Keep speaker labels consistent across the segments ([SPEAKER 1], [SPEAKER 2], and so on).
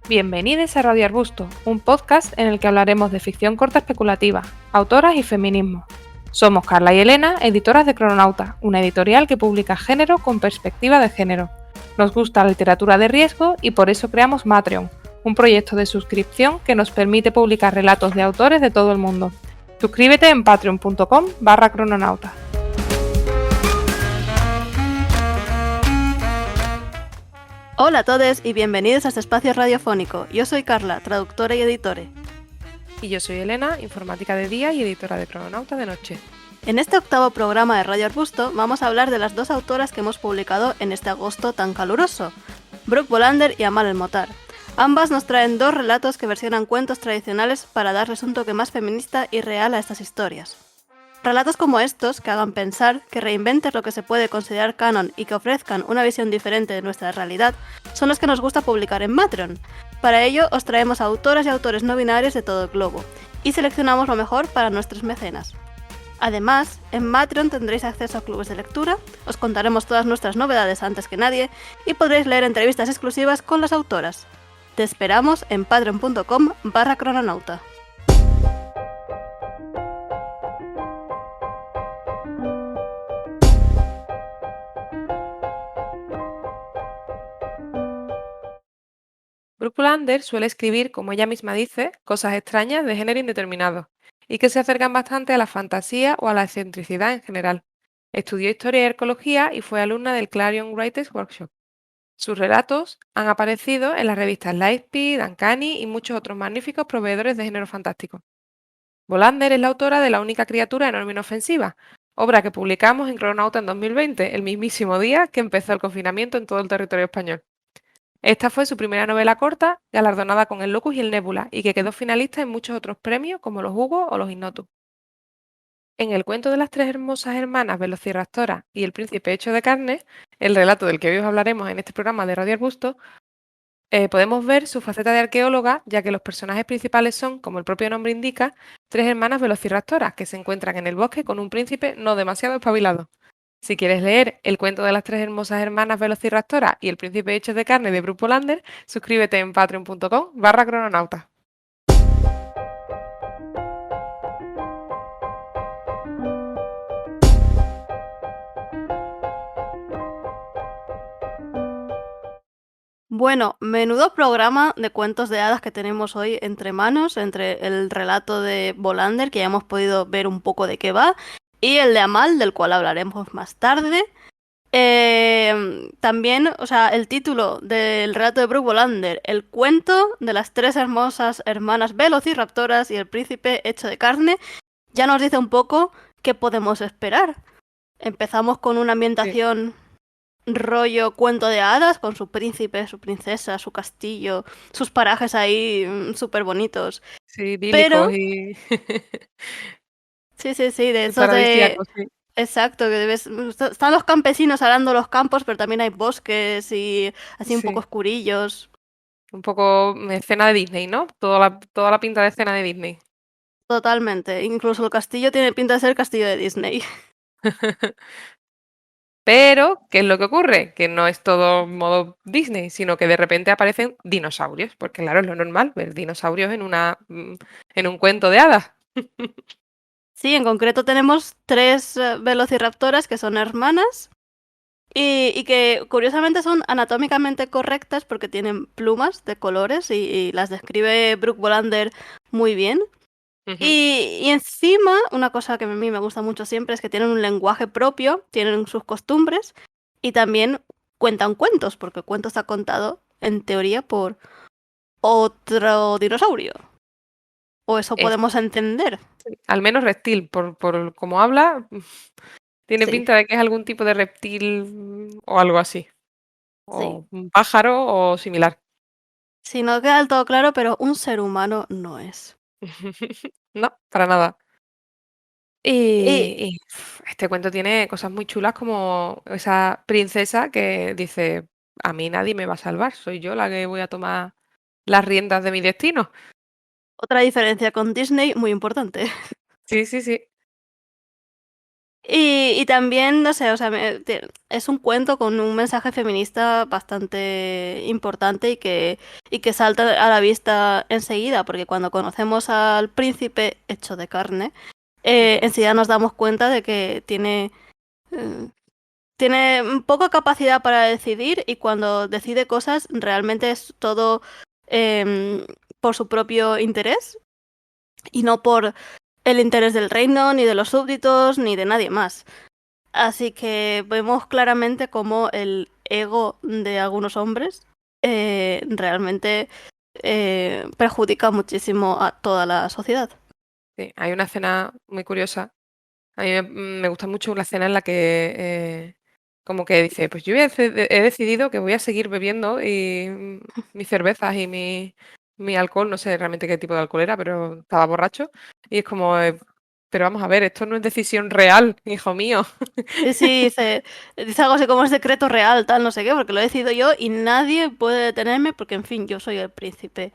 [SPEAKER 1] Bienvenidos a Radio Arbusto, un podcast en el que hablaremos de ficción corta especulativa, autoras y feminismo. Somos Carla y Elena, editoras de Crononauta, una editorial que publica género con perspectiva de género. Nos gusta la literatura de riesgo y por eso creamos Matreon, un proyecto de suscripción que nos permite publicar relatos de autores de todo el mundo. Suscríbete en patreon.com/crononauta.
[SPEAKER 2] Hola a todos y bienvenidos a este espacio radiofónico. Yo soy Carla, traductora y editore.
[SPEAKER 1] Y yo soy Elena, informática de día y editora de Crononauta de noche.
[SPEAKER 2] En este octavo programa de Radio Arbusto vamos a hablar de las dos autoras que hemos publicado en este agosto tan caluroso, Brooke Bolander y Amal El-Mohtar. Ambas nos traen dos relatos que versionan cuentos tradicionales para darles un toque más feminista y real a estas historias. Relatos como estos, que hagan pensar, que reinventen lo que se puede considerar canon y que ofrezcan una visión diferente de nuestra realidad, son los que nos gusta publicar en Matreon. Para ello, os traemos a autoras y autores no binarios de todo el globo, y seleccionamos lo mejor para nuestros mecenas. Además, en Matreon tendréis acceso a clubes de lectura, os contaremos todas nuestras novedades antes que nadie, y podréis leer entrevistas exclusivas con las autoras. Te esperamos en patreon.com/crononauta.
[SPEAKER 1] Brooke Bolander suele escribir, como ella misma dice, cosas extrañas de género indeterminado y que se acercan bastante a la fantasía o a la excentricidad en general. Estudió historia y arqueología y fue alumna del Clarion Writers Workshop. Sus relatos han aparecido en las revistas Lightspeed, Uncanny y muchos otros magníficos proveedores de género fantástico. Bolander es la autora de La única criatura enorme e inofensiva, obra que publicamos en Crononauta en 2020, el mismísimo día que empezó el confinamiento en todo el territorio español. Esta fue su primera novela corta, galardonada con el Locus y el Nébula, y que quedó finalista en muchos otros premios como los Hugo o los Ignotus. En el cuento de las tres hermosas hermanas Velociraptora y el príncipe hecho de carne, el relato del que hoy os hablaremos en este programa de Radio Arbusto, podemos ver su faceta de arqueóloga, ya que los personajes principales son, como el propio nombre indica, tres hermanas velociraptoras que se encuentran en el bosque con un príncipe no demasiado espabilado. Si quieres leer el cuento de las tres hermosas hermanas velociraptoras y el príncipe hecho de carne de Brooke Bolander, suscríbete en patreon.com/crononauta.
[SPEAKER 2] Bueno, menudo programa de cuentos de hadas que tenemos hoy entre manos, entre el relato de Bolander, que ya hemos podido ver un poco de qué va, y el de Amal, del cual hablaremos más tarde. También, o sea, el título del relato de Brooke Bolander, el cuento de las tres hermosas hermanas velociraptoras y el príncipe hecho de carne, ya nos dice un poco qué podemos esperar. Empezamos con una ambientación rollo cuento de hadas, con su príncipe, su princesa, su castillo, sus parajes ahí súper bonitos.
[SPEAKER 1] Sí, idílicos
[SPEAKER 2] Pero,
[SPEAKER 1] y,
[SPEAKER 2] sí, de
[SPEAKER 1] y
[SPEAKER 2] esos de...
[SPEAKER 1] paradisíacos, sí.
[SPEAKER 2] Exacto, que están los campesinos arando los campos, pero también hay bosques y así un poco
[SPEAKER 1] Sí,
[SPEAKER 2] oscurillos.
[SPEAKER 1] un poco escena de Disney, ¿no? Toda la pinta de escena de Disney.
[SPEAKER 2] Totalmente. Incluso el castillo tiene pinta de ser el castillo de Disney.
[SPEAKER 1] Pero, ¿qué es lo que ocurre? Que no es todo modo Disney, sino que de repente aparecen dinosaurios, porque claro, es lo normal ver dinosaurios en un cuento de hadas.
[SPEAKER 2] Sí, en concreto tenemos tres velociraptoras que son hermanas y que curiosamente son anatómicamente correctas porque tienen plumas de colores y las describe Brooke Bolander muy bien.
[SPEAKER 1] Ujú.
[SPEAKER 2] Y encima, una cosa que a mí me gusta mucho siempre es que tienen un lenguaje propio, tienen sus costumbres y también cuentan cuentos, porque el cuento está contado, en teoría, por otro dinosaurio. O eso
[SPEAKER 1] Es,
[SPEAKER 2] podemos entender.
[SPEAKER 1] al menos reptil, por cómo habla, tiene
[SPEAKER 2] Sí,
[SPEAKER 1] pinta de que es algún tipo de reptil o algo así,
[SPEAKER 2] sí.
[SPEAKER 1] o un pájaro o similar.
[SPEAKER 2] Sí, no queda del todo claro, pero un ser humano no es.
[SPEAKER 1] No, para nada.
[SPEAKER 2] Y
[SPEAKER 1] Este cuento tiene cosas muy chulas como esa princesa que dice, a mí nadie me va a salvar, soy yo la que voy a tomar las riendas de mi destino.
[SPEAKER 2] otra diferencia con Disney muy importante.
[SPEAKER 1] Sí, sí, sí.
[SPEAKER 2] Y también, no sé, o sea, es un cuento con un mensaje feminista bastante importante y que salta a la vista enseguida, porque cuando conocemos al príncipe hecho de carne,
[SPEAKER 1] Ujú.
[SPEAKER 2] enseguida nos damos cuenta de que eh, tiene poca capacidad para decidir y cuando decide cosas realmente es todo em, por su propio interés y no por el interés del reino, ni de los súbditos, ni de nadie más. Así que vemos claramente cómo el ego de algunos hombres realmente perjudica muchísimo a toda la sociedad.
[SPEAKER 1] Sí, hay una escena muy curiosa. A mí me gusta mucho la escena en la que como que dice, pues yo he decidido que voy a seguir bebiendo y mis cervezas y mi alcohol, no sé realmente qué tipo de alcohol era, pero estaba borracho. Y es como, pero vamos a ver, esto no es decisión real, hijo mío.
[SPEAKER 2] Sí, sí, dice algo así como es decreto real, tal, no sé qué, porque lo he decidido yo y nadie puede detenerme porque, en fin, yo soy el príncipe.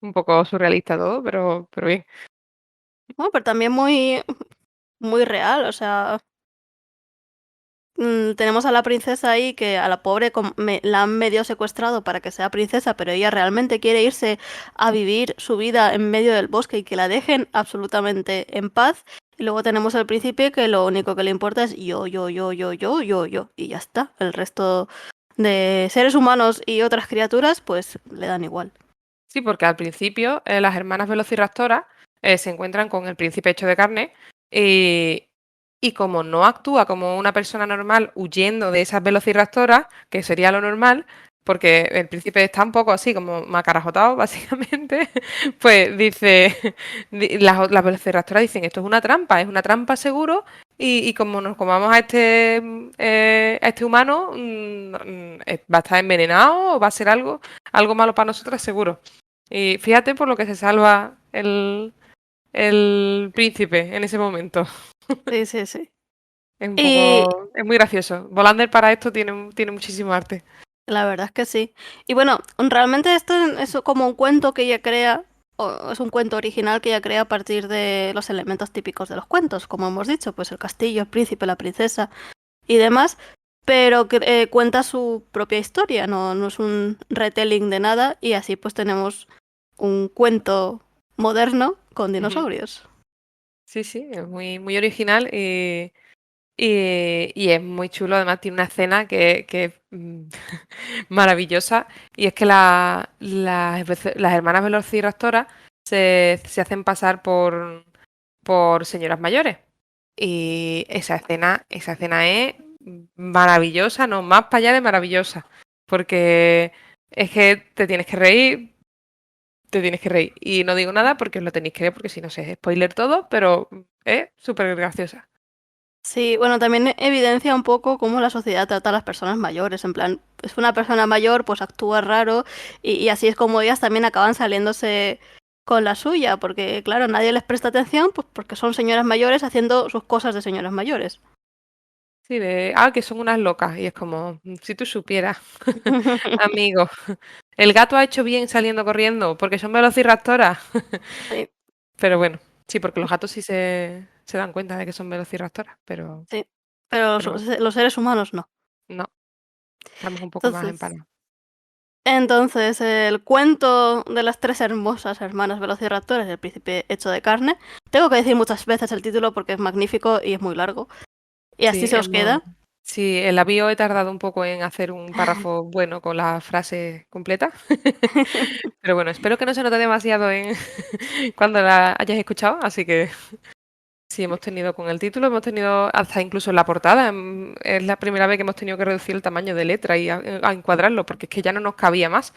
[SPEAKER 1] Un poco surrealista todo, pero bien.
[SPEAKER 2] Bueno, pero también muy, muy real, o sea, tenemos a la princesa ahí que a la pobre la han medio secuestrado para que sea princesa, pero ella realmente quiere irse a vivir su vida en medio del bosque y que la dejen absolutamente en paz. Y luego tenemos al príncipe que lo único que le importa es yo, y ya está. El resto de seres humanos y otras criaturas, pues le dan igual.
[SPEAKER 1] Sí, porque al principio las hermanas velociraptoras se encuentran con el príncipe hecho de carne y, y como no actúa como una persona normal huyendo de esas velociraptoras, que sería lo normal, porque el príncipe está un poco así como macarajotado, básicamente, pues dice, las velociraptoras dicen, esto es una trampa seguro y como nos comamos a este humano, va a estar envenenado o va a ser algo malo para nosotras seguro. Y fíjate por lo que se salva el príncipe en ese momento.
[SPEAKER 2] Sí, sí, sí.
[SPEAKER 1] Es un
[SPEAKER 2] Y
[SPEAKER 1] poco, es muy gracioso. Volander para esto tiene muchísimo arte.
[SPEAKER 2] la verdad es que sí. Y bueno, realmente esto es como un cuento que ella crea, o es un cuento original que ella crea a partir de los elementos típicos de los cuentos, como hemos dicho, pues el castillo, el príncipe, la princesa y demás, pero que cuenta su propia historia, no es un retelling de nada, y así pues tenemos un cuento moderno con
[SPEAKER 1] Ujú.
[SPEAKER 2] dinosaurios.
[SPEAKER 1] Sí, sí, es muy original y es muy chulo. Además, tiene una escena que es maravillosa y es que las hermanas velociraptoras se hacen pasar por señoras mayores. Y esa escena es maravillosa, no, más para allá de maravillosa. Porque es que te tienes que reír. Y no digo nada porque os lo tenéis que ver, porque si no sé, es spoiler todo, pero es súper graciosa.
[SPEAKER 2] Sí, bueno, también evidencia un poco cómo la sociedad trata a las personas mayores. En plan, es una persona mayor, pues actúa raro y así es como ellas también acaban saliéndose con la suya, porque claro, nadie les presta atención, pues porque son señoras mayores haciendo sus cosas de señoras mayores.
[SPEAKER 1] Sí, que son unas locas. Y es como, si tú supieras, amigo, el gato ha hecho bien saliendo corriendo porque son velociraptoras.
[SPEAKER 2] Sí,
[SPEAKER 1] Pero bueno, sí, porque los gatos sí se dan cuenta de que son velociraptoras,
[SPEAKER 2] sí. Pero
[SPEAKER 1] pero bueno,
[SPEAKER 2] los seres humanos no.
[SPEAKER 1] no, estamos un poco más
[SPEAKER 2] Entonces,
[SPEAKER 1] empanados.
[SPEAKER 2] el cuento de las tres hermosas hermanas velociraptores del príncipe hecho de carne. Tengo que decir muchas veces el título porque es magnífico y es muy largo. Y así
[SPEAKER 1] Sí,
[SPEAKER 2] se os queda.
[SPEAKER 1] sí, en la bio he tardado un poco en hacer un párrafo bueno con la frase completa. Pero bueno, espero que no se note demasiado en cuando la hayas escuchado, así que sí, hemos tenido con el título, hemos tenido hasta incluso en la portada, es la primera vez que hemos tenido que reducir el tamaño de letra y a encuadrarlo, porque es que ya no nos cabía más.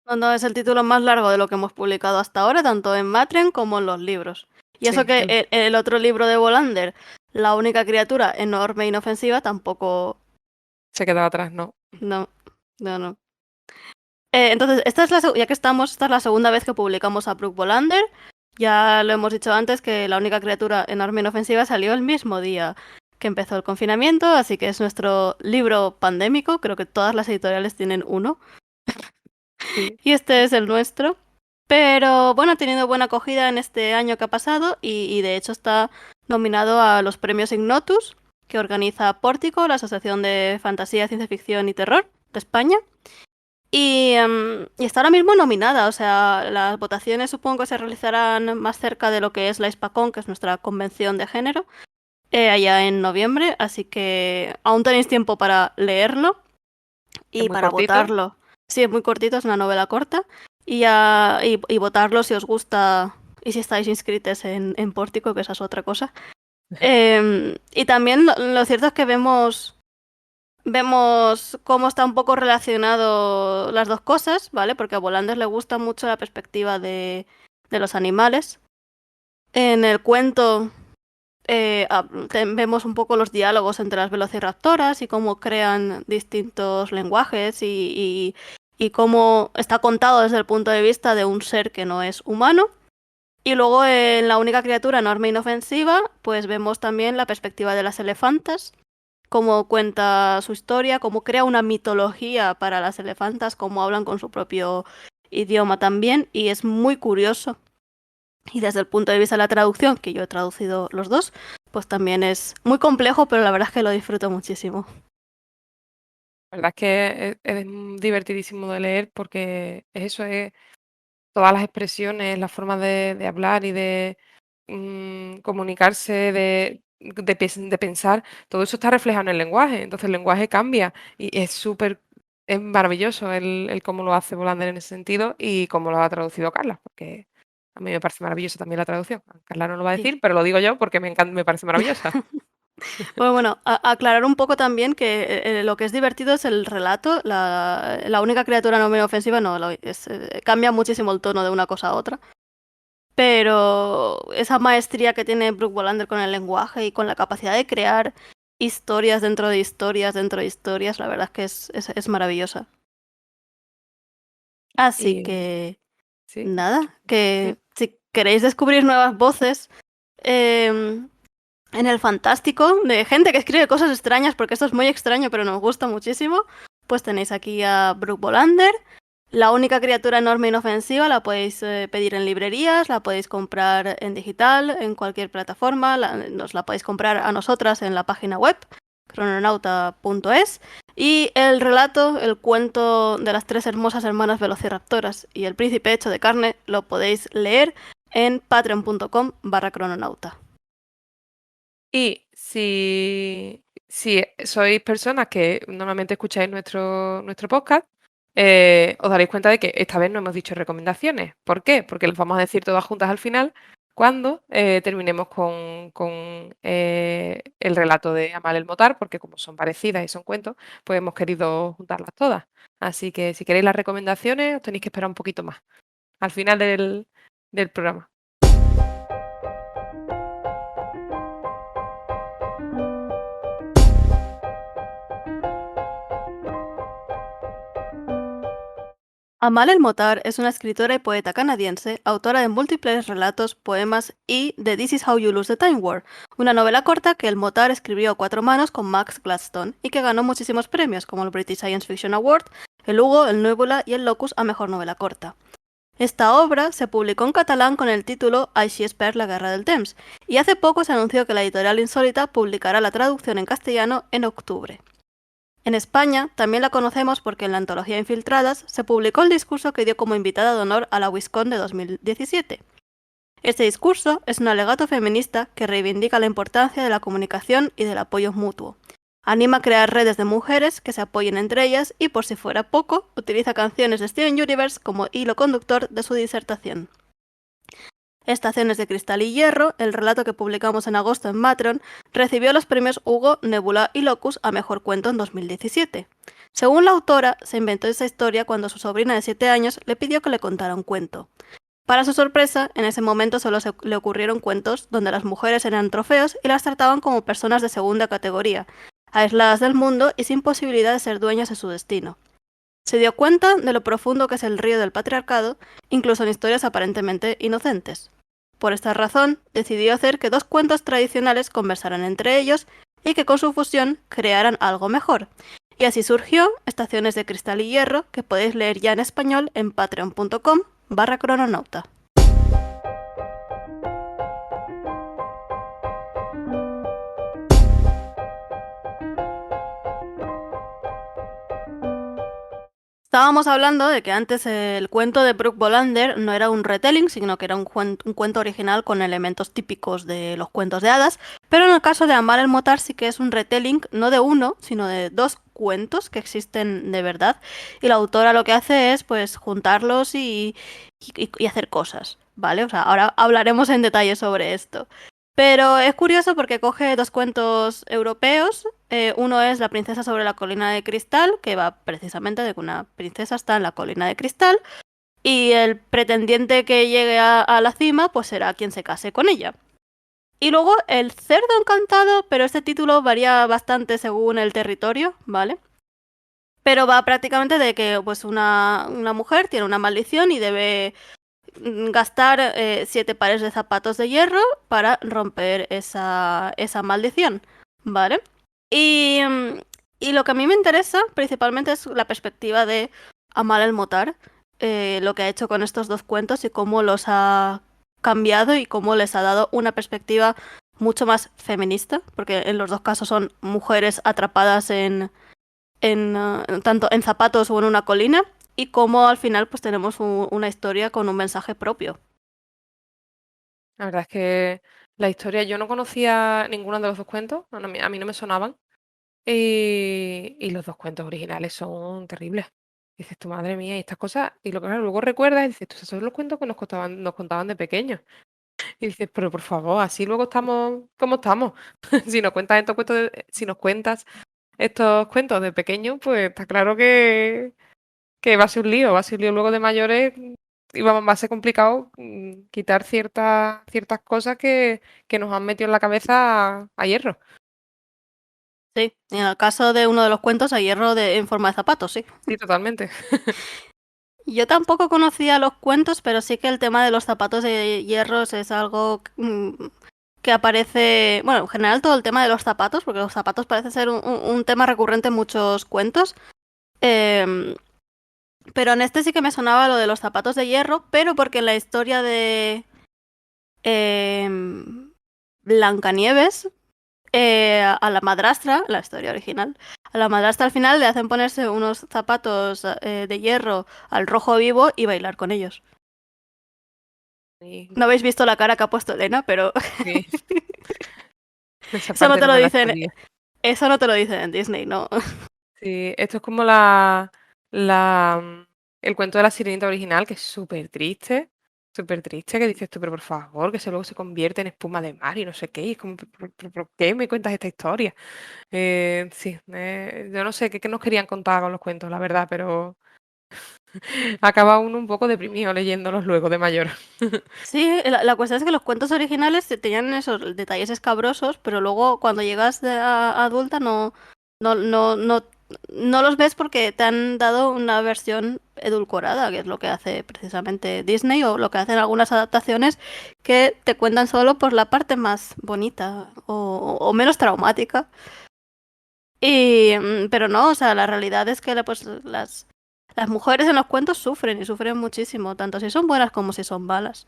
[SPEAKER 2] No, no, es el título más largo de lo que hemos publicado hasta ahora, tanto en Matren como en los libros. Y eso
[SPEAKER 1] Sí,
[SPEAKER 2] que el otro libro de Volander, La única criatura enorme e inofensiva, tampoco...
[SPEAKER 1] se quedaba atrás, ¿no?
[SPEAKER 2] No, no, no. Entonces, ya que estamos, esta es la segunda vez que publicamos a Brooke Volander. Ya lo hemos dicho antes que La única criatura enorme e inofensiva salió el mismo día que empezó el confinamiento, así que es nuestro libro pandémico. Creo que todas las editoriales tienen uno.
[SPEAKER 1] Sí.
[SPEAKER 2] Y este es el nuestro. Pero bueno, ha tenido buena acogida en este año que ha pasado y de hecho está nominado a los premios Ignotus, que organiza Pórtico, la Asociación de Fantasía, Ciencia Ficción y Terror de España. Y está ahora mismo nominada, o sea, las votaciones supongo que se realizarán más cerca de lo que es la Hispacon, que es nuestra convención de género, allá en noviembre, así que aún tenéis tiempo para leerlo
[SPEAKER 1] Es
[SPEAKER 2] y
[SPEAKER 1] muy
[SPEAKER 2] para
[SPEAKER 1] cortito.
[SPEAKER 2] votarlo. Sí, es muy cortito, es una novela corta, y votarlo si os gusta y si estáis inscritos en Pórtico, que esa es otra cosa. Y también lo cierto es que vemos cómo está un poco relacionado las dos cosas, ¿vale? Porque a Bolander le gusta mucho la perspectiva de los animales. En el cuento vemos un poco los diálogos entre las velociraptoras y cómo crean distintos lenguajes y cómo está contado desde el punto de vista de un ser que no es humano. Y luego en La única criatura enorme e inofensiva, pues vemos también la perspectiva de las elefantas, cómo cuenta su historia, cómo crea una mitología para las elefantas, cómo hablan con su propio idioma también, y es muy curioso. Y desde el punto de vista de la traducción, que yo he traducido los dos, pues también es muy complejo, pero la verdad es que lo disfruto muchísimo.
[SPEAKER 1] La verdad es que es divertidísimo de leer porque es eso, es todas las expresiones, las formas de hablar y de comunicarse, de pensar, todo eso está reflejado en el lenguaje. Entonces el lenguaje cambia y es maravilloso el cómo lo hace Bolander en ese sentido y cómo lo ha traducido Carla, porque a mí me parece maravillosa también la traducción. Carla no lo va a
[SPEAKER 2] Sí.
[SPEAKER 1] decir, pero lo digo yo porque me encanta, me parece maravillosa.
[SPEAKER 2] Bueno, aclarar un poco también que lo que es divertido es el relato. La única criatura no medio ofensiva no, cambia muchísimo el tono de una cosa a otra. Pero esa maestría que tiene Brooke Bolander con el lenguaje y con la capacidad de crear historias dentro de historias dentro de historias, la verdad es que es maravillosa. Así
[SPEAKER 1] Y
[SPEAKER 2] que
[SPEAKER 1] sí.
[SPEAKER 2] nada,
[SPEAKER 1] Mm.
[SPEAKER 2] que si queréis descubrir nuevas voces em, en el fantástico, de gente que escribe cosas extrañas, porque esto es muy extraño, pero nos gusta muchísimo, pues tenéis aquí a Brooke Bolander. La única criatura enorme e inofensiva la podéis pedir en librerías, la podéis comprar en digital, en cualquier plataforma, nos la podéis comprar a nosotras en la página web, crononauta.es. Y el relato, el cuento de las tres hermosas hermanas velociraptoras y el príncipe hecho de carne, lo podéis leer en patreon.com/crononauta.
[SPEAKER 1] Y si sois personas que normalmente escucháis nuestro podcast, os daréis cuenta de que esta vez no hemos dicho recomendaciones. ¿Por qué? Porque las vamos a decir todas juntas al final cuando terminemos con el relato de Amal el Motar, porque como son parecidas y son cuentos, pues hemos querido juntarlas todas. Así que si queréis las recomendaciones, os tenéis que esperar un poquito más al final del programa.
[SPEAKER 2] Amal El Motar es una escritora y poeta canadiense, autora de múltiples relatos, poemas y de This Is How You Lose the Time War, una novela corta que El Motar escribió a cuatro manos con Max Gladstone y que ganó muchísimos premios como el British Science Fiction Award, el Hugo, el Nebula y el Locus a Mejor Novela Corta. Esta obra se publicó en catalán con el título Així es perd la guerra del temps, y hace poco se anunció que la editorial Insólita publicará la traducción en castellano en octubre. En España también la conocemos porque en la antología Infiltradas se publicó el discurso que dio como invitada de honor a la WisCon de 2017. Este discurso es un alegato feminista que reivindica la importancia de la comunicación y del apoyo mutuo. Anima a crear redes de mujeres que se apoyen entre ellas y, por si fuera poco, utiliza canciones de Steven Universe como hilo conductor de su disertación. Estaciones de Cristal y Hierro, el relato que publicamos en agosto en Matron, recibió los premios Hugo, Nebula y Locus a Mejor Cuento en 2017. Según la autora, se inventó esa historia cuando su sobrina de 7 años le pidió que le contara un cuento. Para su sorpresa, en ese momento solo se le ocurrieron cuentos donde las mujeres eran trofeos y las trataban como personas de segunda categoría, aisladas del mundo y sin posibilidad de ser dueñas de su destino. Se dio cuenta de lo profundo que es el río del patriarcado, incluso en historias aparentemente inocentes. Por esta razón, decidió hacer que dos cuentos tradicionales conversaran entre ellos y que con su fusión crearan algo mejor. Y así surgió Estaciones de Cristal y Hierro, que podéis leer ya en español en patreon.com/crononauta. Estábamos hablando de que antes el cuento de Brooke Bolander no era un retelling, sino que era un cuento original con elementos típicos de los cuentos de hadas, pero en el caso de Amal el Motar sí que es un retelling no de uno, sino de dos cuentos que existen de verdad, y la autora lo que hace es pues juntarlos y hacer cosas, ¿vale? O sea, ahora hablaremos en detalle sobre esto. Pero es curioso porque coge dos cuentos europeos. Uno es La princesa sobre la colina de cristal, que va precisamente de que una princesa está en la colina de cristal y el pretendiente que llegue a la cima pues será quien se case con ella. Y luego El cerdo encantado, pero este título varía bastante según el territorio, ¿vale? Pero va prácticamente de que pues una mujer tiene una maldición y debe gastar 7 pares de zapatos de hierro para romper esa maldición, ¿vale? Y, y lo que a mí me interesa principalmente es la perspectiva de Amal el Motar, lo que ha hecho con estos dos cuentos y cómo los ha cambiado y cómo les ha dado una perspectiva mucho más feminista, porque en los dos casos son mujeres atrapadas en tanto en zapatos o en una colina, y cómo al final pues tenemos una historia con un mensaje propio.
[SPEAKER 1] La verdad es que la historia, yo no conocía ninguno de los dos cuentos, bueno, a mí no me sonaban, y los dos cuentos originales son terribles. Dices, tu madre mía, y estas cosas, y lo que claro, luego recuerdas y dices, esos son los cuentos que nos contaban de pequeños. Y dices, pero por favor, así luego estamos como estamos. Si nos cuentas estos cuentos de pequeños, pues está claro que va a ser un lío luego de mayores y va a ser complicado quitar ciertas cosas que nos han metido en la cabeza a hierro.
[SPEAKER 2] Sí, en el caso de uno de los cuentos hay hierro en forma de zapatos, sí.
[SPEAKER 1] Sí, totalmente.
[SPEAKER 2] Yo tampoco conocía los cuentos, pero sí que el tema de los zapatos de hierros es algo que aparece, bueno, en general todo el tema de los zapatos, porque los zapatos parece ser un tema recurrente en muchos cuentos. Em, pero en este sí que me sonaba lo de los zapatos de hierro, pero porque en la historia de em, Blancanieves, a la madrastra, la historia original, a la madrastra al final le hacen ponerse unos zapatos de hierro al rojo vivo y bailar con ellos.
[SPEAKER 1] Y,
[SPEAKER 2] No habéis visto la cara que ha puesto Elena, pero
[SPEAKER 1] sí, esa
[SPEAKER 2] eso no
[SPEAKER 1] parte
[SPEAKER 2] te
[SPEAKER 1] no
[SPEAKER 2] lo
[SPEAKER 1] me la
[SPEAKER 2] dicen,
[SPEAKER 1] sabía.
[SPEAKER 2] eso no te lo dicen en Disney, ¿no?
[SPEAKER 1] Sí, esto es como el cuento de la sirenita original, que es súper triste, que dices tú, pero por favor, que se luego se convierte en espuma de mar y no sé qué, y es como, ¿por qué me cuentas esta historia? Sí, yo no sé qué nos querían contar con los cuentos, la verdad, pero acaba uno un poco deprimido leyéndolos luego de mayor.
[SPEAKER 2] Sí, la cuestión es que los cuentos originales tenían esos detalles escabrosos, pero luego cuando llegas a adulta no, no, no, no los ves porque te han dado una versión edulcorada, que es lo que hace precisamente Disney o lo que hacen algunas adaptaciones que te cuentan solo por la parte más bonita o menos traumática. Y, pero no, o sea, la realidad es que pues, las mujeres en los cuentos sufren y sufren muchísimo, tanto si son buenas como si son malas.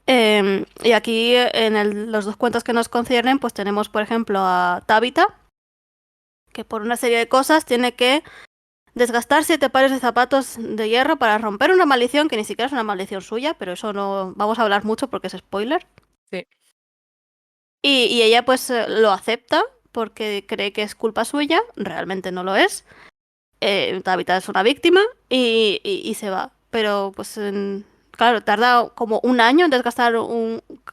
[SPEAKER 2] Y aquí en los dos cuentos que nos conciernen, pues tenemos, por ejemplo, a Tabitha, que por una serie de cosas tiene que desgastar 7 pares de zapatos de hierro para romper una maldición que ni siquiera es una maldición suya, pero eso no vamos a hablar mucho porque es spoiler.
[SPEAKER 1] Sí,
[SPEAKER 2] Y ella pues lo acepta porque cree que es culpa suya, realmente no lo es. Tabitha es una víctima y se va. Pero pues claro, tarda como un año en desgastar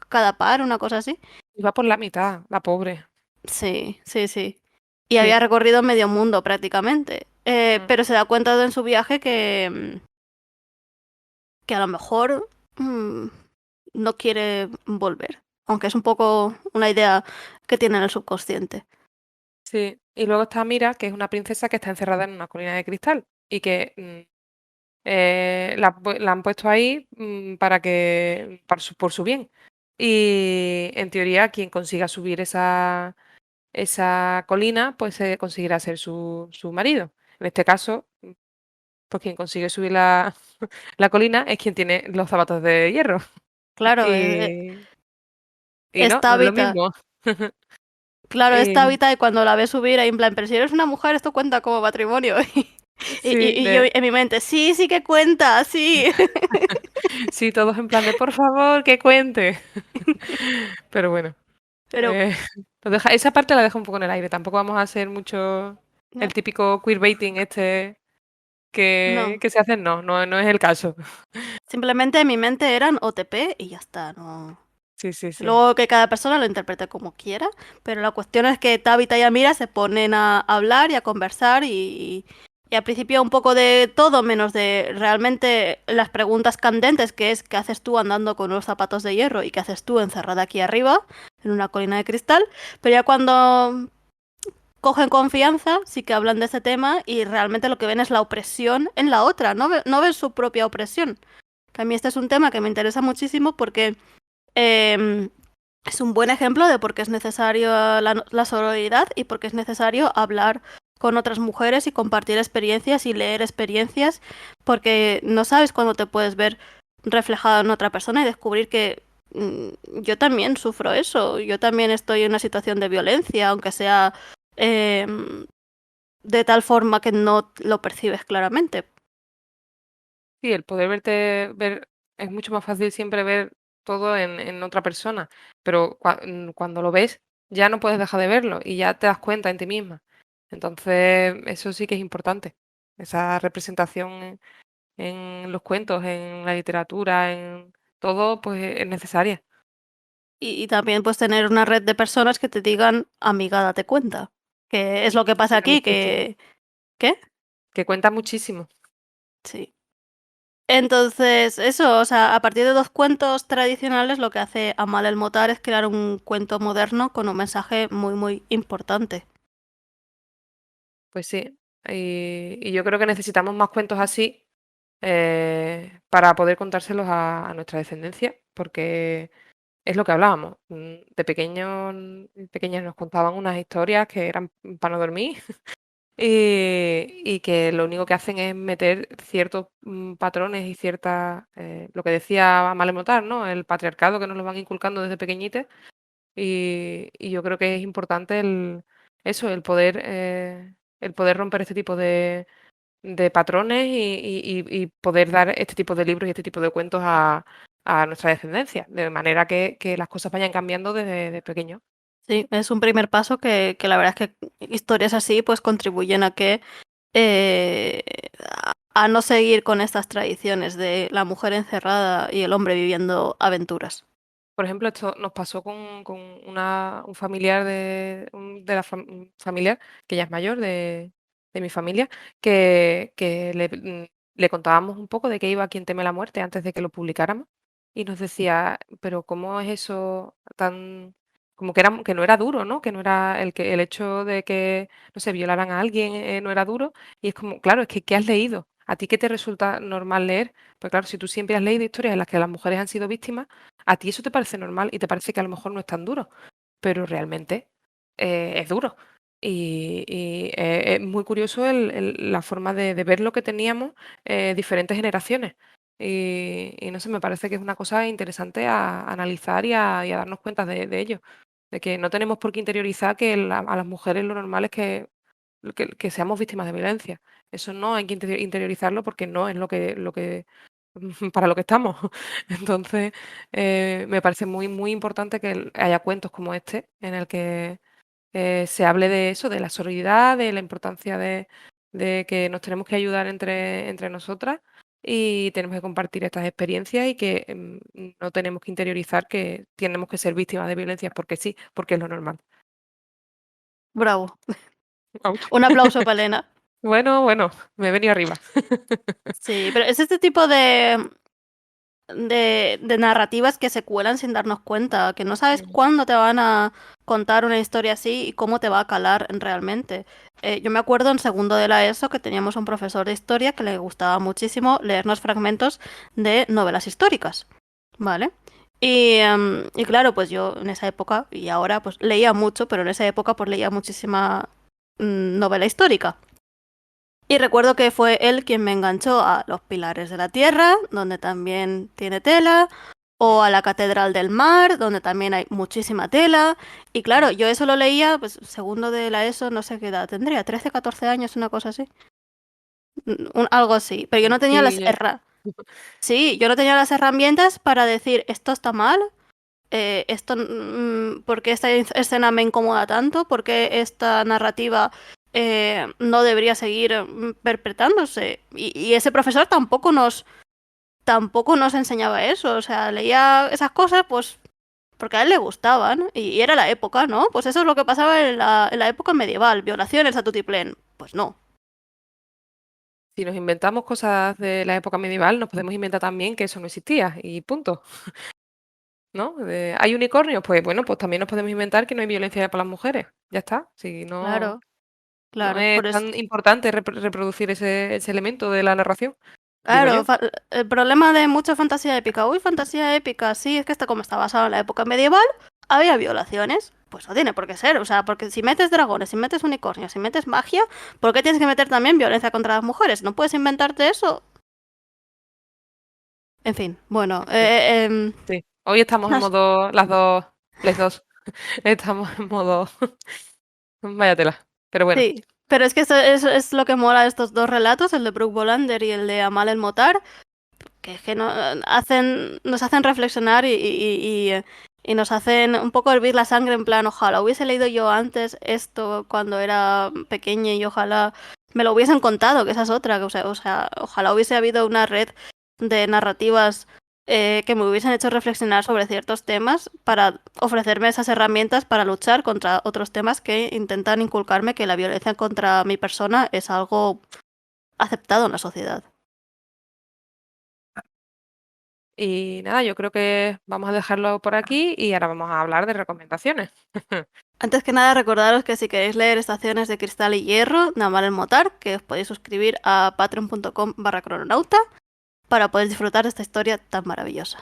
[SPEAKER 2] cada par, una cosa así.
[SPEAKER 1] iba por la mitad, la pobre.
[SPEAKER 2] Sí, sí, sí. Y
[SPEAKER 1] Sí.
[SPEAKER 2] había recorrido medio mundo prácticamente.
[SPEAKER 1] Mm.
[SPEAKER 2] Pero se da cuenta en su viaje que a lo mejor no quiere volver. Aunque es un poco una idea que tiene en el subconsciente.
[SPEAKER 1] Sí, y luego está Mira, que es una princesa que está encerrada en una colina de cristal y que la han puesto ahí por su bien. Y en teoría, quien consiga subir esa colina, pues conseguirá ser su marido. En este caso, pues quien consigue subir la colina es quien tiene los zapatos de hierro.
[SPEAKER 2] Claro,
[SPEAKER 1] Y, y no,
[SPEAKER 2] esta
[SPEAKER 1] no es lo
[SPEAKER 2] hábitat.
[SPEAKER 1] mismo.
[SPEAKER 2] Claro, esta
[SPEAKER 1] Eh,
[SPEAKER 2] hábitat y cuando la ves subir ahí en plan, pero si eres una mujer, esto cuenta como matrimonio. Y,
[SPEAKER 1] Sí,
[SPEAKER 2] y yo en mi mente, sí, sí que cuenta, sí.
[SPEAKER 1] sí, todos en plan de, por favor, que cuente. Pero bueno,
[SPEAKER 2] Pero
[SPEAKER 1] eh, esa parte la dejo un poco en el aire. Tampoco vamos a hacer mucho
[SPEAKER 2] no,
[SPEAKER 1] el típico queerbaiting este
[SPEAKER 2] no.
[SPEAKER 1] que se hace. No, no, no es el caso.
[SPEAKER 2] Simplemente en mi mente eran OTP y ya está, no.
[SPEAKER 1] Sí, sí, sí.
[SPEAKER 2] Luego que cada persona lo interprete como quiera, pero la cuestión es que Tabitha y Amira se ponen a hablar y a conversar y al principio un poco de todo, menos de realmente las preguntas candentes, que es ¿qué haces tú andando con unos zapatos de hierro y qué haces tú encerrada aquí arriba en una colina de cristal? Pero ya cuando cogen confianza, sí que hablan de ese tema y realmente lo que ven es la opresión en la otra, no ven su propia opresión. Que a mí este es un tema que me interesa muchísimo porque em, es un buen ejemplo de por qué es necesario la sororidad y por qué es necesario hablar con otras mujeres y compartir experiencias y leer experiencias, porque no sabes cuándo te puedes ver reflejado en otra persona y descubrir que yo también sufro eso, yo también estoy en una situación de violencia, aunque sea em, de tal forma que no lo percibes claramente.
[SPEAKER 1] Sí, el poder ver, es mucho más fácil siempre ver todo en otra persona, pero cuando lo ves ya no puedes dejar de verlo y ya te das cuenta en ti misma. Entonces, eso sí que es importante, esa representación en los cuentos, en la literatura, en todo, pues es necesaria.
[SPEAKER 2] Y también pues tener una red de personas que te digan, amiga, date cuenta. Que es lo que
[SPEAKER 1] Que
[SPEAKER 2] pasa
[SPEAKER 1] cuenta
[SPEAKER 2] aquí,
[SPEAKER 1] muchísimo,
[SPEAKER 2] que... ¿Qué?
[SPEAKER 1] que cuenta muchísimo.
[SPEAKER 2] Sí. Entonces, eso, o sea, a partir de dos cuentos tradicionales, lo que hace Amal el Motar es crear un cuento moderno con un mensaje muy, muy importante.
[SPEAKER 1] Pues sí, y yo creo que necesitamos más cuentos así para poder contárselos a nuestra descendencia, porque es lo que hablábamos. De pequeños, pequeñas nos contaban unas historias que eran para no dormir y que lo único que hacen es meter ciertos patrones y ciertas, lo que decía Malemotar, ¿no? El patriarcado que nos lo van inculcando desde pequeñitos y yo creo que es importante eso, el poder romper este tipo de patrones y poder dar este tipo de libros y este tipo de cuentos a nuestra descendencia, de manera que las cosas vayan cambiando desde de pequeño.
[SPEAKER 2] Sí, es un primer paso que la verdad es que historias así pues contribuyen a que eh, a no seguir con estas tradiciones de la mujer encerrada y el hombre viviendo aventuras.
[SPEAKER 1] Por ejemplo, esto nos pasó con un familiar de la familiar, que ya es mayor, de mi familia, que le contábamos un poco de qué iba Quien teme la muerte antes de que lo publicáramos. Y nos decía, pero ¿cómo es eso tan, como que no era duro, ¿no? Que no era el hecho de que, no sé, violaran a alguien, no era duro. Y es como, claro, es que ¿qué has leído? ¿A ti qué te resulta normal leer? Pues claro, si tú siempre has leído historias en las que las mujeres han sido víctimas, a ti eso te parece normal y te parece que a lo mejor no es tan duro, pero realmente es duro. Es muy curioso la forma de ver lo que teníamos diferentes generaciones. Y no sé, me parece que es una cosa interesante a analizar y a darnos cuenta de ello. De que no tenemos por qué interiorizar que a las mujeres lo normal es que seamos víctimas de violencia. Eso no hay que interiorizarlo porque no es lo que para lo que estamos. Entonces, me parece muy, muy importante que haya cuentos como este, en el que se hable de eso, de la sororidad, de la importancia de que nos tenemos que ayudar entre nosotras y tenemos que compartir estas experiencias y que no tenemos que interiorizar que tenemos que ser víctimas de violencias porque sí, porque es lo normal.
[SPEAKER 2] Bravo.
[SPEAKER 1] Ouch.
[SPEAKER 2] Un aplauso para Elena.
[SPEAKER 1] Bueno, bueno, me he venido arriba.
[SPEAKER 2] Sí, pero es este tipo de narrativas que se cuelan sin darnos cuenta, que no sabes
[SPEAKER 1] Mm.
[SPEAKER 2] cuándo te van a contar una historia así y cómo te va a calar realmente. Yo me acuerdo en segundo de la ESO que teníamos un profesor de historia que le gustaba muchísimo leernos fragmentos de novelas históricas, ¿vale? Y claro, pues yo en esa época, y ahora pues leía mucho, pero en esa época pues leía muchísima novela histórica. Y recuerdo que fue él quien me enganchó a Los Pilares de la Tierra, donde también tiene tela, o a la Catedral del Mar, donde también hay muchísima tela. Y claro, yo eso lo leía, pues segundo de la ESO, no sé qué edad tendría, 13, 14 años, una cosa así. Algo así. Pero yo no tenía
[SPEAKER 1] Sí,
[SPEAKER 2] Sí, yo no tenía las herramientas para decir esto está mal, ¿por qué esta escena me incomoda tanto? ¿Por qué esta narrativa no debería seguir perpetrándose? Y ese profesor tampoco nos enseñaba eso. O sea, leía esas cosas, pues, porque a él le gustaban. Y era la época, ¿no? Pues eso es lo que pasaba en la época medieval. Violaciones a tutiplén. Pues no.
[SPEAKER 1] si nos inventamos cosas de la época medieval, nos podemos inventar también que eso no existía y punto, ¿no? ¿Hay unicornios? Pues bueno, pues también nos podemos inventar que no hay violencia para las mujeres. Ya está. Si no,
[SPEAKER 2] Claro,
[SPEAKER 1] no
[SPEAKER 2] claro.
[SPEAKER 1] es
[SPEAKER 2] Por eso.
[SPEAKER 1] tan importante reproducir ese elemento de la narración, digo
[SPEAKER 2] Claro,
[SPEAKER 1] yo.
[SPEAKER 2] el problema de mucha fantasía épica. Uy, fantasía épica, sí, es que como está basado en la época medieval, había violaciones. Pues no tiene por qué ser, o sea, porque si metes dragones, si metes unicornios, si metes magia, ¿por qué tienes que meter también violencia contra las mujeres? ¿No puedes inventarte eso? En fin, bueno,
[SPEAKER 1] En fin, sí. Hoy estamos en
[SPEAKER 2] no sé.
[SPEAKER 1] modo, las dos, estamos en modo, vaya tela. Pero bueno,
[SPEAKER 2] Sí, pero es que eso es lo que mola de estos dos relatos, el de Brooke Bolander y el de Amal El Motar, que no, nos hacen reflexionar y nos hacen un poco hervir la sangre en plan, ojalá hubiese leído yo antes esto cuando era pequeña y ojalá me lo hubiesen contado, que esa es otra, que, o sea, ojalá hubiese habido una red de narrativas que me hubiesen hecho reflexionar sobre ciertos temas para ofrecerme esas herramientas para luchar contra otros temas que intentan inculcarme que la violencia contra mi persona es algo aceptado en la sociedad.
[SPEAKER 1] y nada, yo creo que vamos a dejarlo por aquí y ahora vamos a hablar de recomendaciones.
[SPEAKER 2] Antes que nada, recordaros que si queréis leer Estaciones de Cristal y Hierro de Amal el Motar, que os podéis suscribir a patreon.com/crononauta para poder disfrutar de esta historia tan maravillosa.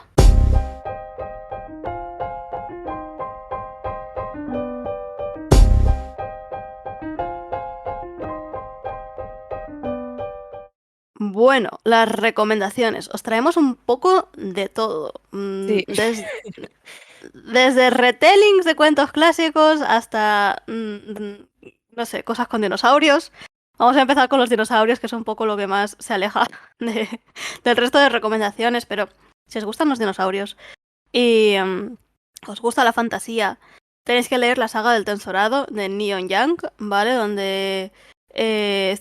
[SPEAKER 2] Bueno, las recomendaciones. Os traemos un poco de todo.
[SPEAKER 1] Sí,
[SPEAKER 2] Desde retellings de cuentos clásicos hasta, no sé, cosas con dinosaurios. Vamos a empezar con los dinosaurios, que es un poco lo que más se aleja del resto de recomendaciones, pero si os gustan los dinosaurios y os gusta la fantasía, tenéis que leer la saga del Tensorado de Neon Young, ¿vale? Donde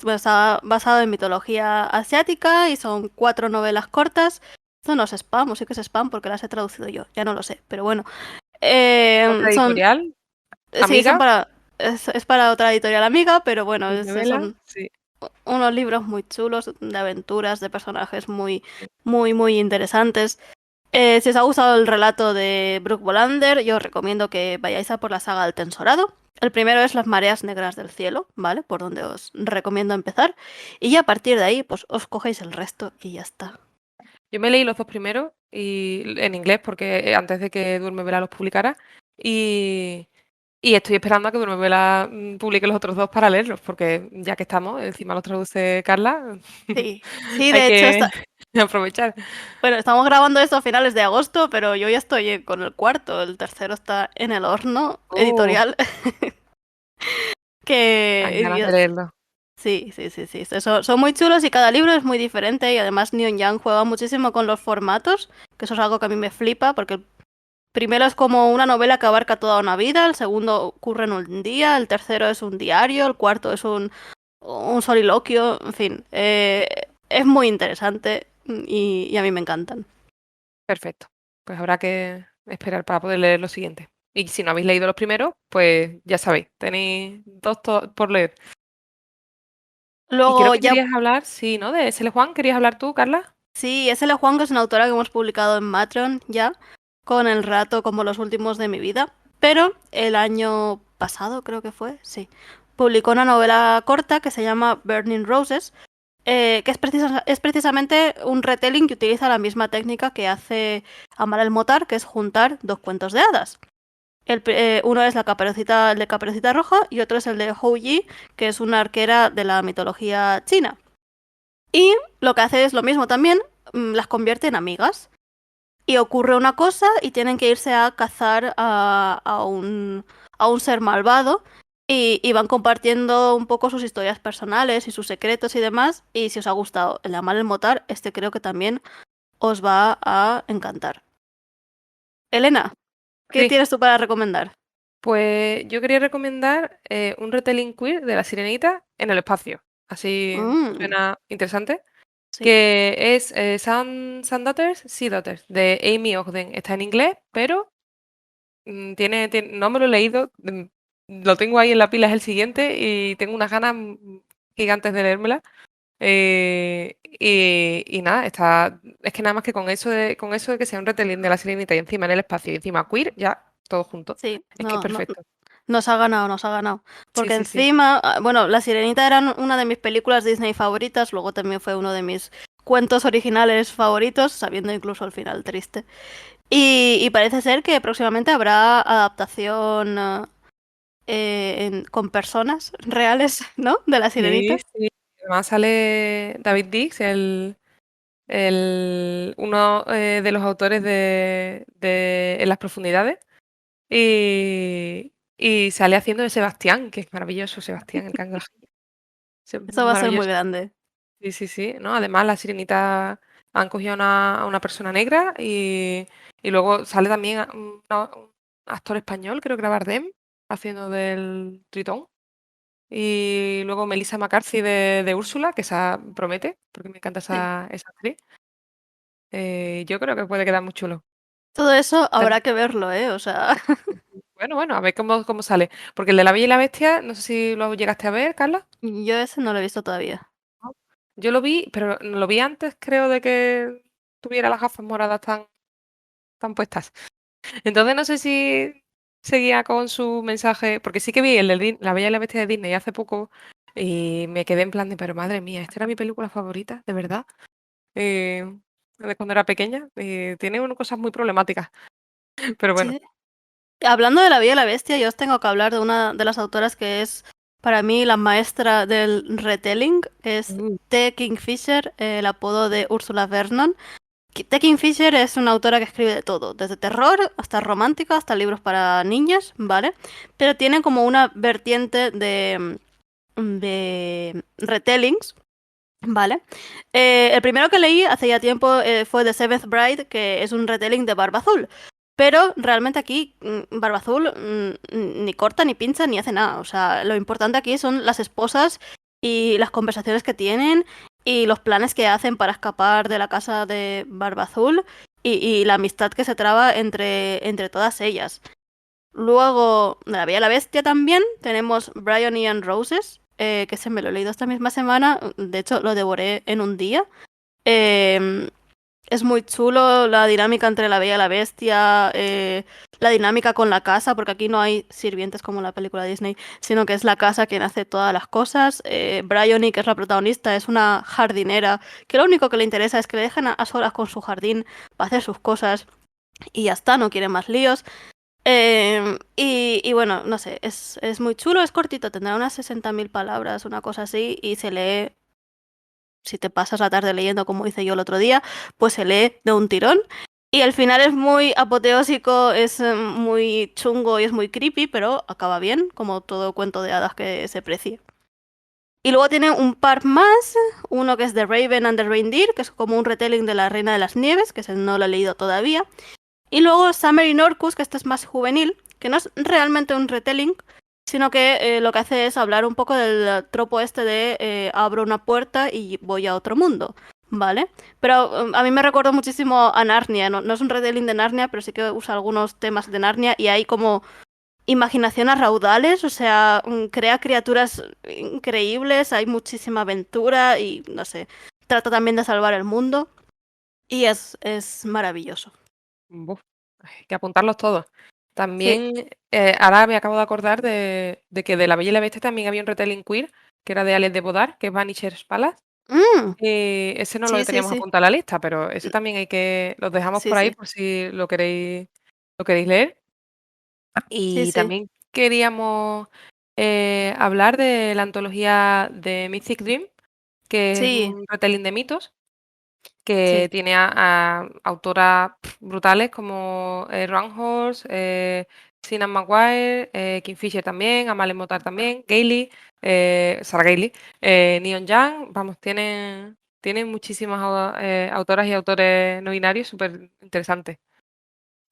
[SPEAKER 2] bueno, está basado en mitología asiática y son 4 novelas cortas. Esto no es spam, o sí que es spam porque las he traducido yo, ya no lo sé, pero bueno.
[SPEAKER 1] otra
[SPEAKER 2] Son,
[SPEAKER 1] editorial,
[SPEAKER 2] sí, son
[SPEAKER 1] amiga,
[SPEAKER 2] para, es para otra editorial amiga, pero bueno,
[SPEAKER 1] novela,
[SPEAKER 2] son
[SPEAKER 1] sí.
[SPEAKER 2] unos libros muy chulos de aventuras, de personajes muy interesantes. Si os ha gustado el relato de Brooke Bolander, yo os recomiendo que vayáis a por la saga del Tensorado. El primero es Las mareas negras del cielo, ¿vale? Por donde os recomiendo empezar. Y ya a partir de ahí, pues os cogéis el resto y ya está.
[SPEAKER 1] Yo me leí los dos primeros y en inglés porque antes de que Duerme Vela los publicara y, y estoy esperando a que Duerme Vela publique los otros dos para leerlos porque ya que estamos, encima los traduce Carla,
[SPEAKER 2] Sí, sí,
[SPEAKER 1] hay
[SPEAKER 2] de hecho,
[SPEAKER 1] que aprovechar.
[SPEAKER 2] bueno, estamos grabando esto a finales de agosto, pero yo ya estoy con el cuarto. El tercero está en el horno
[SPEAKER 1] Oh,
[SPEAKER 2] editorial.
[SPEAKER 1] hay
[SPEAKER 2] que
[SPEAKER 1] ganas de leerlo.
[SPEAKER 2] sí. Son muy chulos y cada libro es muy diferente y además Neon Young juega muchísimo con los formatos, que eso es algo que a mí me flipa porque el primero es como una novela que abarca toda una vida, el segundo ocurre en un día, el tercero es un diario, el cuarto es un soliloquio, en fin, es muy interesante y a mí me encantan.
[SPEAKER 1] Perfecto. Pues habrá que esperar para poder leer los siguientes. Y si no habéis leído los primeros, pues ya sabéis, tenéis dos por leer. Y creo
[SPEAKER 2] Luego
[SPEAKER 1] que
[SPEAKER 2] ya,
[SPEAKER 1] querías hablar, sí, ¿no? De S.L. Juan, ¿querías hablar tú, Carla?
[SPEAKER 2] sí, S.L. Juan, que es una autora que hemos publicado en Matreon ya, con el rato como los últimos de mi vida, pero el año pasado creo que fue, sí, publicó una novela corta que se llama Burning Roses, que es precisamente un retelling que utiliza la misma técnica que hace Amal el Motar, que es juntar dos cuentos de hadas. Uno es el de Caperucita Roja y otro es el de Hou Yi, que es una arquera de la mitología china. Y lo que hace es lo mismo también, las convierte en amigas. Y ocurre una cosa y tienen que irse a cazar a un ser malvado. y van compartiendo un poco sus historias personales y sus secretos y demás. Y si os ha gustado el de Amal el Motar, este creo que también os va a encantar. Elena, ¿qué
[SPEAKER 1] Sí,
[SPEAKER 2] tienes tú para recomendar?
[SPEAKER 1] pues yo quería recomendar un retelling queer de La Sirenita en el espacio. Así
[SPEAKER 2] Mm,
[SPEAKER 1] suena interesante.
[SPEAKER 2] sí.
[SPEAKER 1] Que es Sun Daughters, Sea Daughters, de Amy Ogden. Está en inglés, pero no me lo he leído. Lo tengo ahí en la pila, es el siguiente, y tengo unas ganas gigantes de leérmela. Y nada, es que nada más que con eso de que sea un retelling de La Sirenita y encima en el espacio y encima queer, ya todo junto.
[SPEAKER 2] Sí,
[SPEAKER 1] Es que es
[SPEAKER 2] no, no,
[SPEAKER 1] perfecto.
[SPEAKER 2] nos ha ganado, nos ha ganado.
[SPEAKER 1] Sí,
[SPEAKER 2] Porque
[SPEAKER 1] sí, sí.
[SPEAKER 2] encima, bueno, La Sirenita era una de mis películas Disney favoritas, luego también fue uno de mis cuentos originales favoritos, sabiendo incluso el final triste. Y parece ser que próximamente habrá adaptación con personas reales, ¿no? De La
[SPEAKER 1] Sí,
[SPEAKER 2] Sirenita.
[SPEAKER 1] sí. Además sale David Dix, uno de los autores de En las profundidades, y sale haciendo de Sebastián, que es maravilloso, Sebastián, el cangrejo.
[SPEAKER 2] Eso va a ser muy
[SPEAKER 1] Maravilloso.
[SPEAKER 2] grande.
[SPEAKER 1] Sí, sí, sí, ¿no? Además, la Sirenita han cogido a una persona negra y luego sale también un actor español, creo que era Bardem, haciendo del Tritón. Y luego Melissa McCarthy de Úrsula, que esa promete, porque me encanta
[SPEAKER 2] Sí.
[SPEAKER 1] esa actriz. Yo creo que puede quedar muy chulo.
[SPEAKER 2] Todo eso
[SPEAKER 1] Tam-
[SPEAKER 2] habrá que verlo, ¿eh? O sea,
[SPEAKER 1] Bueno, bueno, a ver cómo sale. Porque el de La Bella y la Bestia, no sé si lo llegaste a ver, Carla.
[SPEAKER 2] yo ese no lo he visto todavía.
[SPEAKER 1] ¿No? Yo lo vi, pero lo vi antes, creo, de que tuviera las gafas moradas tan puestas. Entonces no sé si seguía con su mensaje, porque sí que vi el de La Bella y la Bestia de Disney hace poco y me quedé en plan de, pero madre mía, esta era mi película favorita, de verdad. eh, de cuando era pequeña. Tiene cosas muy problemáticas, pero bueno.
[SPEAKER 2] Sí. Hablando de La Bella y la Bestia, yo os tengo que hablar de una de las autoras que es para mí la maestra del retelling, es
[SPEAKER 1] Mm.
[SPEAKER 2] T. Kingfisher, el apodo de Ursula Vernon. T. Kingfisher es una autora que escribe de todo, desde terror hasta romántica, hasta libros para niñas, ¿vale? Pero tiene como una vertiente de retellings. Vale. El primero que leí hace ya tiempo fue The Seventh Bride, que es un retelling de Barba Azul. Pero realmente aquí Barba Azul ni corta, ni pincha, ni hace nada. O sea, lo importante aquí son las esposas y las conversaciones que tienen y los planes que hacen para escapar de la casa de Barba Azul y la amistad que se traba entre todas ellas. Luego, de La Bella y la Bestia también, tenemos Brian Ian Roses, que se me lo he leído esta misma semana, de hecho lo devoré en un día. Em, es muy chulo la dinámica entre la Bella y la Bestia, la dinámica con la casa, porque aquí no hay sirvientes como en la película de Disney, sino que es la casa quien hace todas las cosas. Bryony, que es la protagonista, es una jardinera que lo único que le interesa es que le dejen a solas con su jardín para hacer sus cosas y ya está, no quiere más líos. Y bueno, no sé, es muy chulo, es cortito, tendrá unas 60.000 palabras, una cosa así, y se lee, si te pasas la tarde leyendo como hice yo el otro día, pues se lee de un tirón. Y el final es muy apoteósico, es muy chungo y es muy creepy, pero acaba bien, como todo cuento de hadas que se precie. Y luego tiene un par más, uno que es The Raven and the Reindeer, que es como un retelling de la Reina de las Nieves, que ese no lo he leído todavía. Y luego Summer in Orcus, que este es más juvenil, que no es realmente un retelling, sino que lo que hace es hablar un poco del tropo este de abro una puerta y voy a otro mundo, ¿vale? Pero a mí me recuerda muchísimo a Narnia, no es un retelling de Narnia, pero sí que usa algunos temas de Narnia y hay como imaginación a raudales, o sea, crea criaturas increíbles, hay muchísima aventura y no sé, trata también de salvar el mundo y es maravilloso.
[SPEAKER 1] Buf, hay que apuntarlos todos.
[SPEAKER 2] Sí.
[SPEAKER 1] También, ahora me acabo de acordar de que de La Bella y la Bestia también había un retelling queer, que era de Alice de Bodar, que es Vanisher's Palace.
[SPEAKER 2] Mm,
[SPEAKER 1] Ese no lo
[SPEAKER 2] sí, sí,
[SPEAKER 1] teníamos
[SPEAKER 2] sí.
[SPEAKER 1] apuntado a la lista, pero ese también los dejamos
[SPEAKER 2] Sí,
[SPEAKER 1] por ahí
[SPEAKER 2] sí,
[SPEAKER 1] por si lo queréis leer.
[SPEAKER 2] sí,
[SPEAKER 1] Y
[SPEAKER 2] sí,
[SPEAKER 1] también queríamos hablar de la antología de Mythic Dream, que es
[SPEAKER 2] sí,
[SPEAKER 1] un retelling de mitos,
[SPEAKER 2] sí,
[SPEAKER 1] que tiene a autoras brutales como Roald House, Sinan Maguire, Kim Fisher también, Amale Motar también, Gailey, Sarah Gailey, Neon Young, vamos, tienen muchísimas autoras y autores no binarios súper interesantes.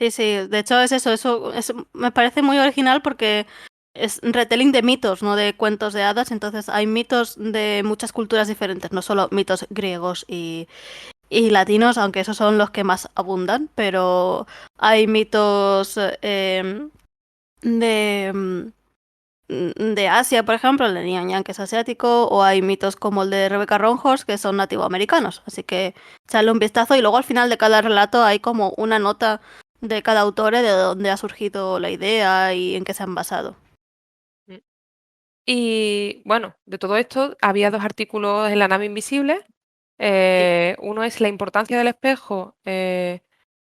[SPEAKER 2] Sí, sí, de hecho es me parece muy original porque es retelling de mitos, no de cuentos de hadas, entonces hay mitos de muchas culturas diferentes, no solo mitos griegos y latinos, aunque esos son los que más abundan, pero hay mitos de, de Asia, por ejemplo, el de Nian Yang, que es asiático, o hay mitos como el de Rebecca Roundhorse, que son nativoamericanos. Así que echarle un vistazo y luego al final de cada relato hay como una nota de cada autor de dónde ha surgido la idea y en qué se han basado.
[SPEAKER 1] Mm. Y bueno, de todo esto había 2 artículos en La nave invisible.
[SPEAKER 2] Sí.
[SPEAKER 1] Uno es la importancia del espejo, que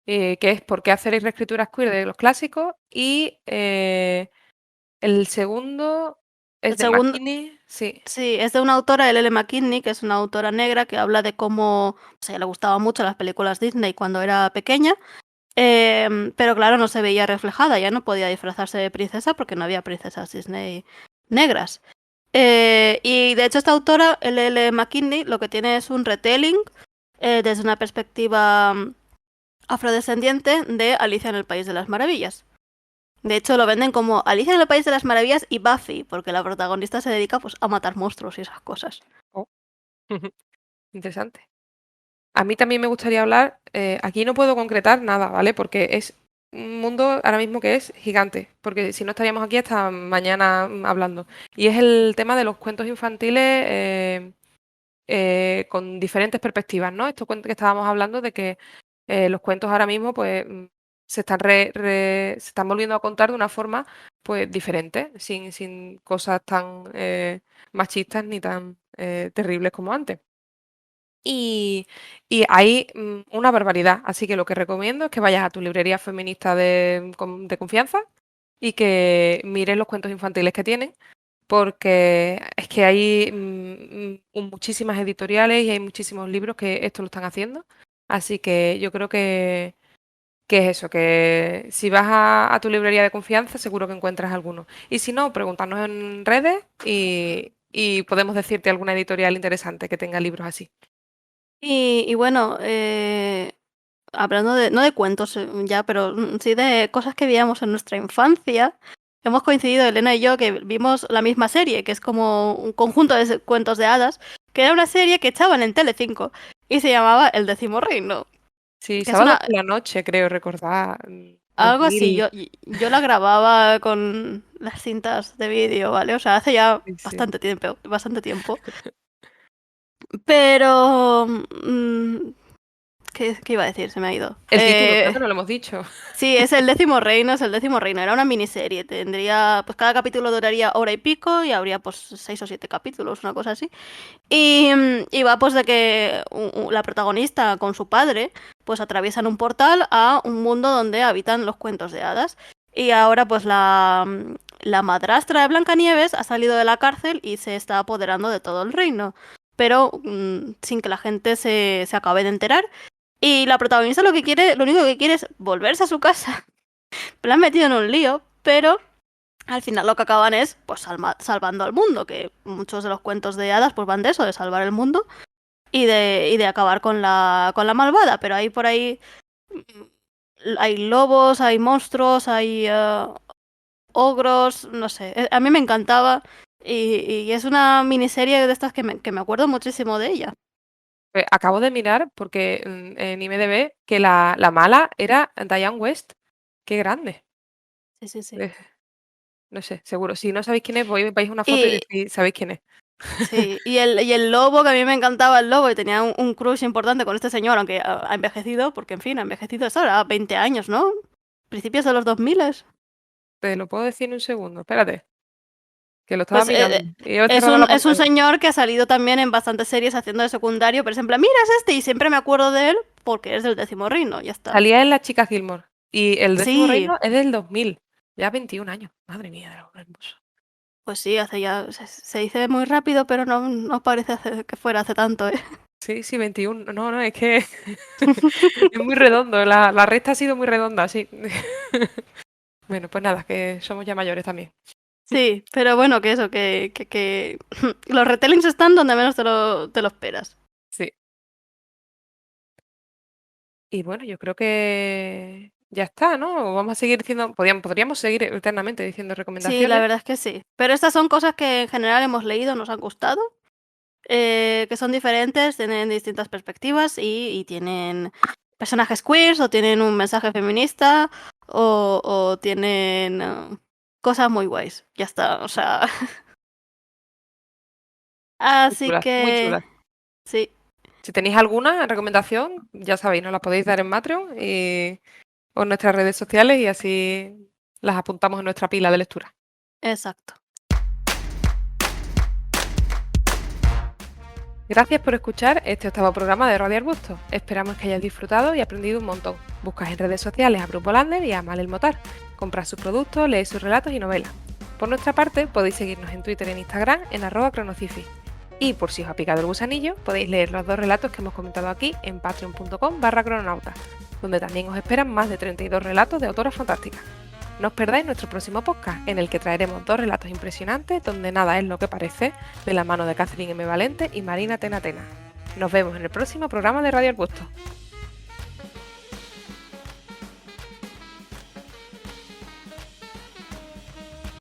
[SPEAKER 1] es por qué hacer reescrituras queer de los clásicos, y el segundo es
[SPEAKER 2] El
[SPEAKER 1] de
[SPEAKER 2] segundo,
[SPEAKER 1] McKinney, sí.
[SPEAKER 2] sí, es de una autora, L.L. McKinney, que es una autora negra que habla de cómo, o sea, le gustaban mucho las películas Disney cuando era pequeña. Pero claro, no se veía reflejada, ya no podía disfrazarse de princesa porque no había princesas Disney negras. Y de hecho esta autora, L.L. McKinney, lo que tiene es un retelling desde una perspectiva afrodescendiente de Alicia en el País de las Maravillas. De hecho lo venden como Alicia en el País de las Maravillas y Buffy, porque la protagonista se dedica pues a matar monstruos y esas cosas.
[SPEAKER 1] Oh, interesante. A mí también me gustaría hablar, aquí no puedo concretar nada, ¿vale? Porque es un mundo ahora mismo que es gigante, porque si no estaríamos aquí hasta mañana hablando. Y es el tema de los cuentos infantiles con diferentes perspectivas, ¿no? Esto que estábamos hablando de que los cuentos ahora mismo pues se están, se están volviendo a contar de una forma pues diferente, sin cosas tan machistas ni tan terribles como antes. Y, y hay una barbaridad, así que lo que recomiendo es que vayas a tu librería feminista de confianza y que mires los cuentos infantiles que tienen, porque es que hay muchísimas editoriales y hay muchísimos libros que esto lo están haciendo. Así que yo creo que es eso, que si vas a tu librería de confianza seguro que encuentras alguno. Y si no, pregúntanos en redes y podemos decirte alguna editorial interesante que tenga libros así.
[SPEAKER 2] Y bueno, hablando de, no de cuentos ya, pero sí de cosas que veíamos en nuestra infancia, hemos coincidido Elena y yo que vimos la misma serie, que es como un conjunto de cuentos de hadas, que era una serie que echaban en Telecinco y se llamaba El Décimo Reino,
[SPEAKER 1] Sí,
[SPEAKER 2] que es
[SPEAKER 1] sábado
[SPEAKER 2] una
[SPEAKER 1] por la noche, creo recordar,
[SPEAKER 2] algo así.
[SPEAKER 1] 2000.
[SPEAKER 2] Yo la grababa con las cintas de vídeo, ¿vale? O sea, hace ya
[SPEAKER 1] Sí, sí.
[SPEAKER 2] bastante tiempo, bastante tiempo. Pero ¿qué iba a decir? Se me ha ido.
[SPEAKER 1] El título, creo que no lo hemos dicho.
[SPEAKER 2] Sí, es el décimo reino, es el décimo reino. Era una miniserie. Tendría, pues cada capítulo duraría hora y pico y habría pues 6 o 7 capítulos, una cosa así. Y va pues de que la protagonista con su padre pues atraviesan un portal a un mundo donde habitan los cuentos de hadas. Y ahora pues la madrastra de Blancanieves ha salido de la cárcel y se está apoderando de todo el reino. Pero sin que la gente se acabe de enterar. Y la protagonista lo que quiere, lo único que quiere es volverse a su casa. La han metido en un lío, pero al final lo que acaban es pues salvando al mundo, que muchos de los cuentos de hadas pues van de eso, de salvar el mundo y de acabar con la malvada. Pero hay por ahí hay lobos, hay monstruos, hay ogros, no sé. A mí me encantaba y es una miniserie de estas que me acuerdo muchísimo de ella.
[SPEAKER 1] Acabo de mirar porque en IMDb que la mala era Diane West. Qué grande.
[SPEAKER 2] Sí, sí, sí.
[SPEAKER 1] Eh, no sé, seguro. Si no sabéis quién es, vais a una foto y
[SPEAKER 2] Y,
[SPEAKER 1] decís, sabéis quién es.
[SPEAKER 2] Sí, y el lobo, que a mí me encantaba el lobo y tenía un crush importante con este señor, aunque ha envejecido, porque en fin, ha envejecido eso ahora, 20 años, ¿no? Principios de los 2000.
[SPEAKER 1] Te lo puedo decir en un segundo. Espérate, que lo estaba
[SPEAKER 2] Pues
[SPEAKER 1] mirando. Y yo he
[SPEAKER 2] es
[SPEAKER 1] cerrado
[SPEAKER 2] un,
[SPEAKER 1] la
[SPEAKER 2] es un
[SPEAKER 1] pantalla.
[SPEAKER 2] señor que ha salido también en bastantes series haciendo de secundario, pero siempre, mira, es este, y siempre me acuerdo de él porque es del décimo reino, ya está.
[SPEAKER 1] Salía en Las chicas Gilmore. Y el décimo
[SPEAKER 2] Sí,
[SPEAKER 1] reino es del 2000. Ya 21 años. Madre mía, era un hermoso.
[SPEAKER 2] pues sí, hace ya, se dice muy rápido, pero no parece que fuera hace tanto, ¿eh?
[SPEAKER 1] Sí, sí, 21. No, no, es que es muy redondo. La recta ha sido muy redonda, sí. Bueno, pues nada, que somos ya mayores también.
[SPEAKER 2] Sí, pero bueno, que eso, que los retellings están donde menos te lo esperas.
[SPEAKER 1] Sí. Y bueno, yo creo que ya está, ¿no? Vamos a seguir diciendo, podríamos seguir eternamente diciendo
[SPEAKER 2] Sí, la
[SPEAKER 1] recomendaciones.
[SPEAKER 2] verdad es que sí. Pero estas son cosas que en general hemos leído, nos han gustado, que son diferentes, tienen distintas perspectivas y tienen personajes queers o tienen un mensaje feminista o tienen cosas muy guays. Ya está, o sea.
[SPEAKER 1] Muy
[SPEAKER 2] Así
[SPEAKER 1] chulas, muy
[SPEAKER 2] que
[SPEAKER 1] chulas.
[SPEAKER 2] sí,
[SPEAKER 1] Si tenéis alguna recomendación, ya sabéis, nos la podéis dar en Patreon o en nuestras redes sociales y así las apuntamos en nuestra pila de lectura.
[SPEAKER 2] exacto.
[SPEAKER 1] Gracias por escuchar este octavo programa de Radio Arbusto. Esperamos que hayáis disfrutado y aprendido un montón. Buscad en redes sociales a Brooke Bolander y a Amal El Motar. Comprad sus productos, leed sus relatos y novelas. Por nuestra parte, podéis seguirnos en Twitter y en Instagram en @cronocifi. Y por si os ha picado el gusanillo, podéis leer los 2 relatos que hemos comentado aquí en patreon.com/crononauta, donde también os esperan más de 32 relatos de autoras fantásticas. No os perdáis nuestro próximo podcast, en el que traeremos 2 relatos impresionantes donde nada es lo que parece, de la mano de Catherine M. Valente y Marina Tena Tena. Nos vemos en el próximo programa de Radio Arbusto.